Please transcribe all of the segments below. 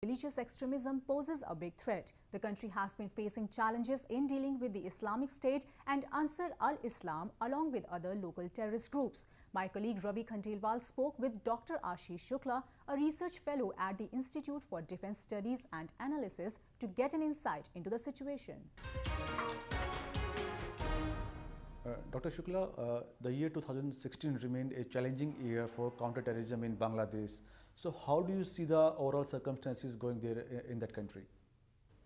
Religious extremism poses a big threat. The country has been facing challenges in dealing with the Islamic State and Ansar al-Islam along with other local terrorist groups. My colleague Ravi Khandelwal spoke with Dr. Ashish Shukla, a research fellow at the Institute for Defense Studies and Analysis, to get an insight into the situation. Dr. Shukla, the year 2016 remained a challenging year for counter-terrorism in Bangladesh. So how do you see the overall circumstances going there in that country?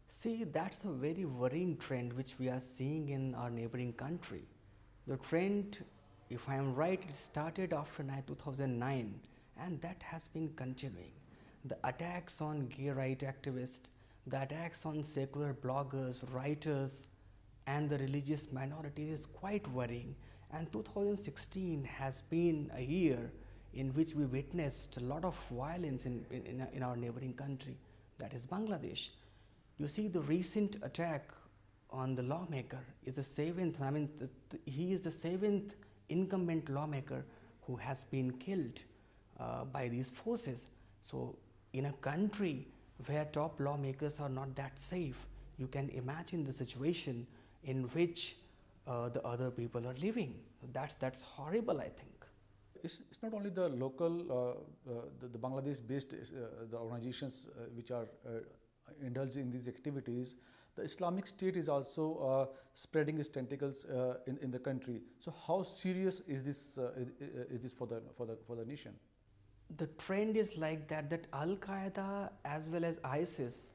See, that's a very worrying trend which we are seeing in our neighboring country. The trend, if I am right, it started after 2009 and that has been continuing. The attacks on gay rights activists, the attacks on secular bloggers, writers, and the religious minorities is quite worrying, and 2016 has been a year in which we witnessed a lot of violence in our neighboring country, that is Bangladesh. You see, the recent attack on the lawmaker is the seventh, he is the seventh incumbent lawmaker who has been killed by these forces. So in a country where top lawmakers are not that safe, you can imagine the situation in which the other people are living. That's horrible, I think. It's not only the local, the Bangladesh-based the organizations which are indulged in these activities. The Islamic State is also spreading its tentacles in the country. So how serious is this for the nation? The trend is like that Al-Qaeda as well as ISIS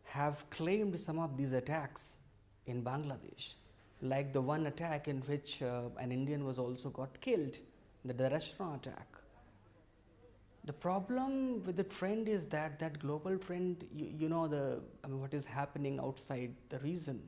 have claimed some of these attacks in Bangladesh, like the one attack in which an Indian was also got killed, the restaurant attack. The problem with the trend is that global trend, you know, what is happening outside the region.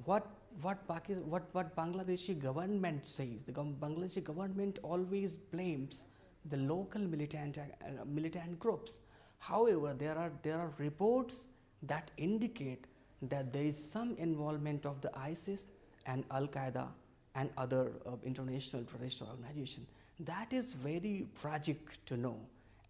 What Bangladeshi government says, the Bangladeshi government always blames the local militant groups. However, there are reports that indicate that there is some involvement of the ISIS and Al-Qaeda and other international terrorist organizations. That is very tragic to know.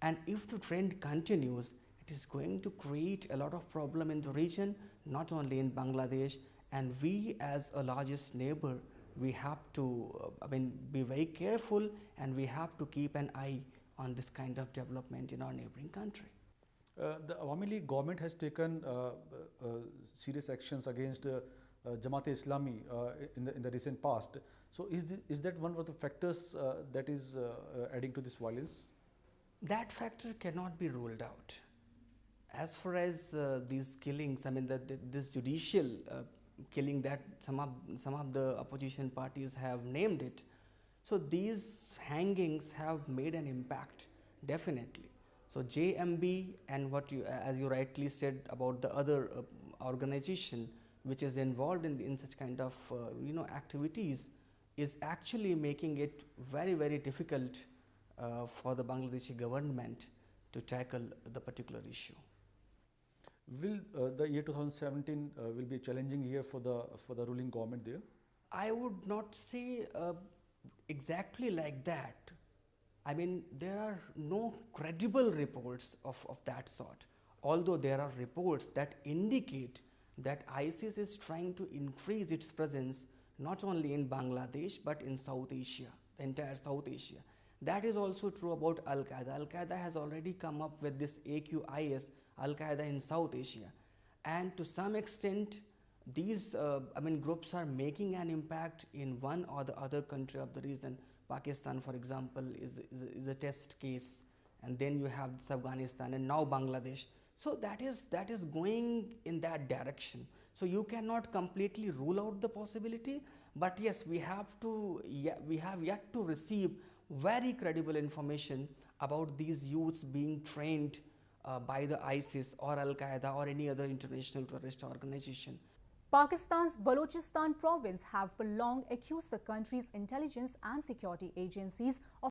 And if the trend continues, it is going to create a lot of problem in the region, not only in Bangladesh. And we as a largest neighbor, we have to be very careful, and we have to keep an eye on this kind of development in our neighboring country. The Awami League government has taken serious actions against Jamaat-e-Islami in the recent past. So is that one of the factors that is adding to this violence? That factor cannot be ruled out. As far as these killings, this judicial killing that some of the opposition parties have named it, so these hangings have made an impact, definitely. So JMB and as you rightly said about the other organization which is involved in such kind of activities is actually making it very, very difficult for the Bangladeshi government to tackle the particular issue. Will the year 2017 will be a challenging year for the ruling government there? I would not say exactly like that. There are no credible reports of that sort, although there are reports that indicate that ISIS is trying to increase its presence not only in Bangladesh but in South Asia, the entire South Asia. That is also true about Al-Qaeda. Al-Qaeda has already come up with this AQIS, Al-Qaeda in South Asia. And to some extent, these groups are making an impact in one or the other country of the region. Pakistan, for example, is a test case, and then you have Afghanistan and now Bangladesh. So that is going in that direction. So you cannot completely rule out the possibility, but yes, we have yet to receive very credible information about these youths being trained by the ISIS or Al-Qaeda or any other international terrorist organization. Pakistan's Balochistan province have for long accused the country's intelligence and security agencies of